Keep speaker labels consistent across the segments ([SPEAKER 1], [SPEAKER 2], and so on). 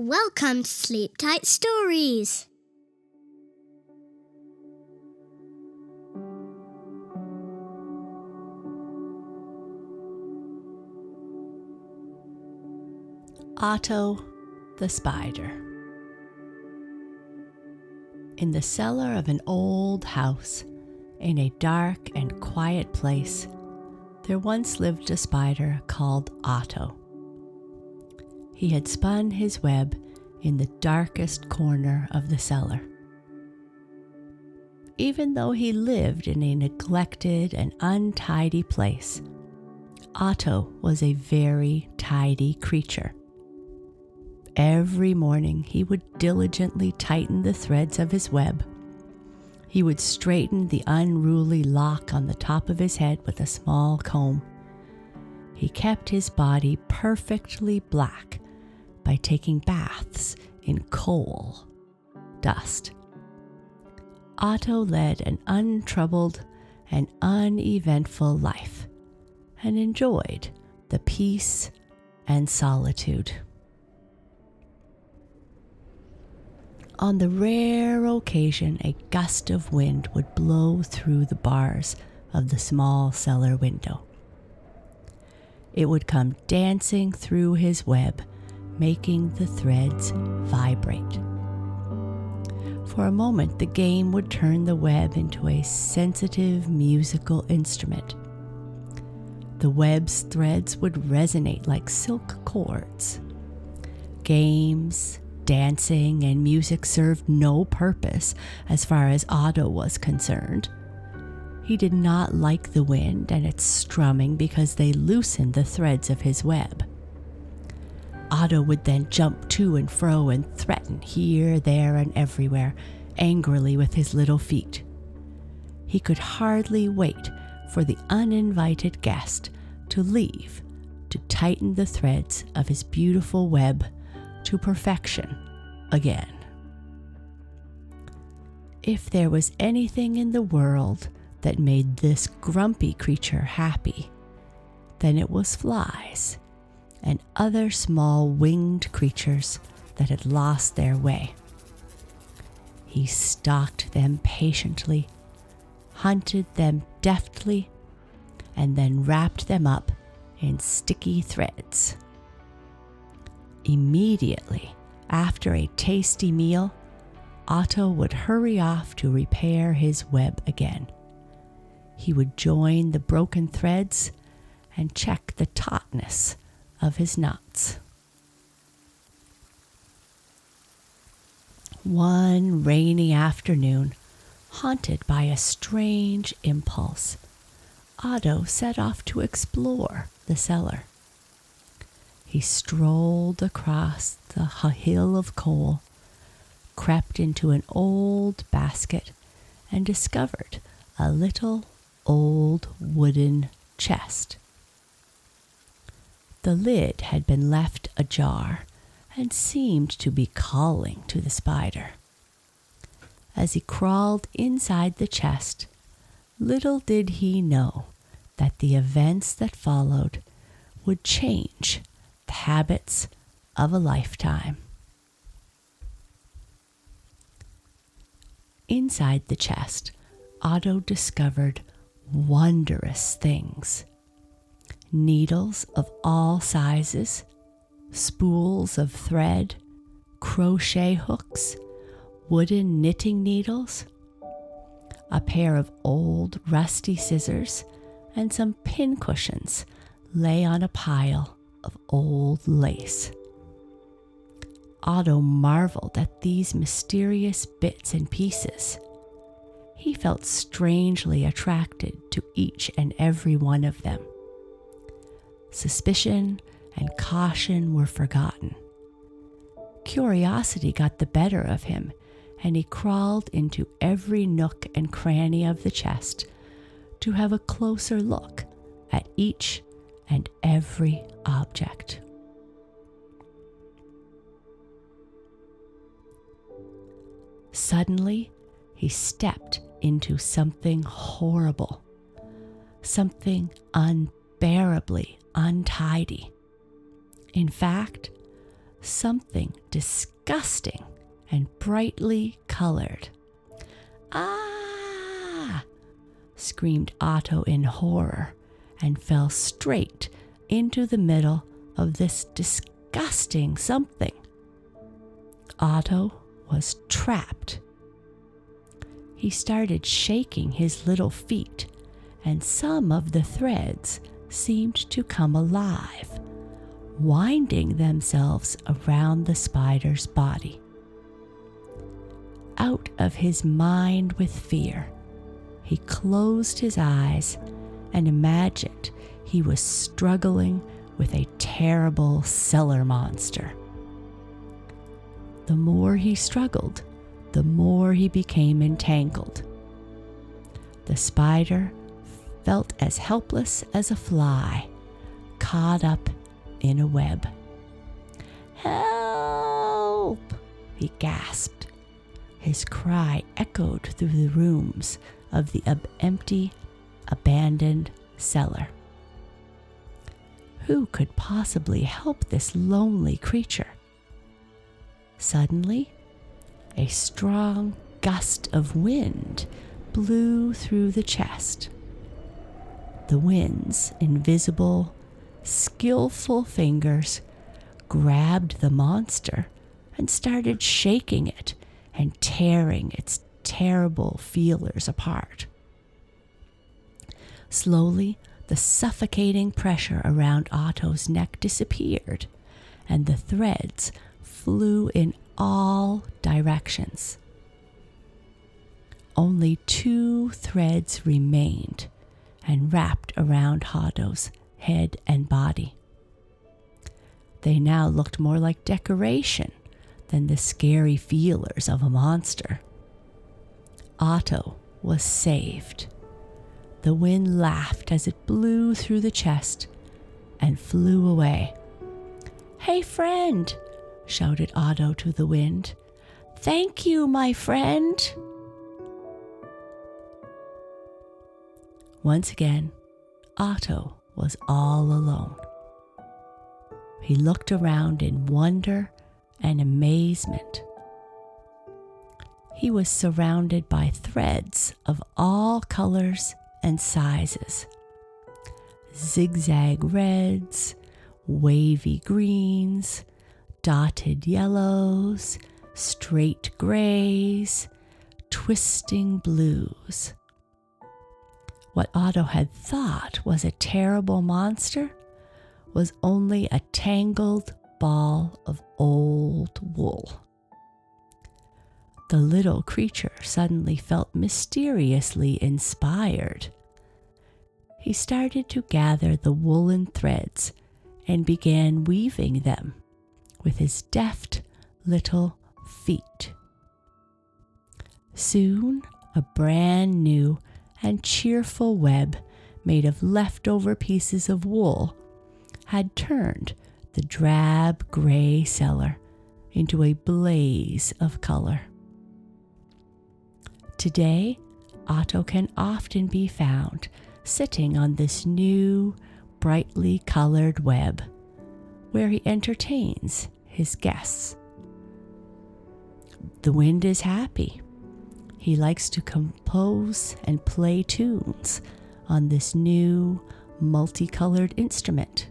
[SPEAKER 1] Welcome to Sleep Tight Stories.
[SPEAKER 2] Otto the Spider. In the cellar of an old house, in a dark and quiet place, there once lived a spider called Otto. He had spun his web in the darkest corner of the cellar. Even though he lived in a neglected and untidy place, Otto was a very tidy creature. Every morning he would diligently tighten the threads of his web. He would straighten the unruly lock on the top of his head with a small comb. He kept his body perfectly black by taking baths in coal dust. Otto led an untroubled and uneventful life and enjoyed the peace and solitude. On the rare occasion a gust of wind would blow through the bars of the small cellar window. It would come dancing through his web, making the threads vibrate. For a moment, the game would turn the web into a sensitive musical instrument. The web's threads would resonate like silk cords. Games, dancing, and music served no purpose as far as Otto was concerned. He did not like the wind and its strumming because they loosened the threads of his web. Otto would then jump to and fro and threaten here, there, and everywhere, angrily with his little feet. He could hardly wait for the uninvited guest to leave to tighten the threads of his beautiful web to perfection again. If there was anything in the world that made this grumpy creature happy, then it was flies and other small winged creatures that had lost their way. He stalked them patiently, hunted them deftly, and then wrapped them up in sticky threads. Immediately after a tasty meal, Otto would hurry off to repair his web again. He would join the broken threads and check the tautness of his knots. One rainy afternoon, haunted by a strange impulse, Otto set off to explore the cellar. He strolled across the hill of coal, crept into an old basket, and discovered a little old wooden chest. The lid had been left ajar and seemed to be calling to the spider. As he crawled inside the chest, little did he know that the events that followed would change the habits of a lifetime. Inside the chest, Otto discovered wondrous things. Needles of all sizes, spools of thread, crochet hooks, wooden knitting needles, a pair of old rusty scissors, and some pin cushions lay on a pile of old lace. Otto marveled at these mysterious bits and pieces. He felt strangely attracted to each and every one of them. Suspicion and caution were forgotten. Curiosity got the better of him, and he crawled into every nook and cranny of the chest to have a closer look at each and every object. Suddenly, he stepped into something horrible, something unbearably untidy. In fact, something disgusting and brightly colored. "Ah!" screamed Otto in horror and fell straight into the middle of this disgusting something. Otto was trapped. He started shaking his little feet, and some of the threads seemed to come alive, winding themselves around the spider's body. Out of his mind with fear, he closed his eyes and imagined he was struggling with a terrible cellar monster. The more he struggled, the more he became entangled. The spider felt as helpless as a fly caught up in a web. "Help!" he gasped. His cry echoed through the rooms of the empty, abandoned cellar. Who could possibly help this lonely creature? Suddenly, a strong gust of wind blew through the chest. The wind's invisible, skillful fingers grabbed the monster and started shaking it and tearing its terrible feelers apart. Slowly, the suffocating pressure around Otto's neck disappeared, and the threads flew in all directions. Only 2 threads remained and wrapped around Otto's head and body. They now looked more like decoration than the scary feelers of a monster. Otto was saved. The wind laughed as it blew through the chest and flew away. "Hey, friend!" shouted Otto to the wind. "Thank you, my friend!" Once again, Otto was all alone. He looked around in wonder and amazement. He was surrounded by threads of all colors and sizes. Zigzag reds, wavy greens, dotted yellows, straight grays, twisting blues. What Otto had thought was a terrible monster was only a tangled ball of old wool. The little creature suddenly felt mysteriously inspired. He started to gather the woolen threads and began weaving them with his deft little feet. Soon, a brand new and cheerful web made of leftover pieces of wool had turned the drab gray cellar into a blaze of color. Today, Otto can often be found sitting on this new, brightly colored web, where he entertains his guests. The wind is happy. He likes to compose and play tunes on this new, multicolored instrument.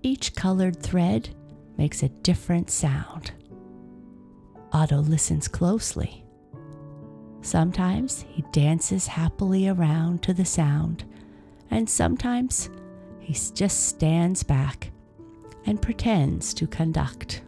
[SPEAKER 2] Each colored thread makes a different sound. Otto listens closely. Sometimes he dances happily around to the sound, and sometimes he just stands back and pretends to conduct.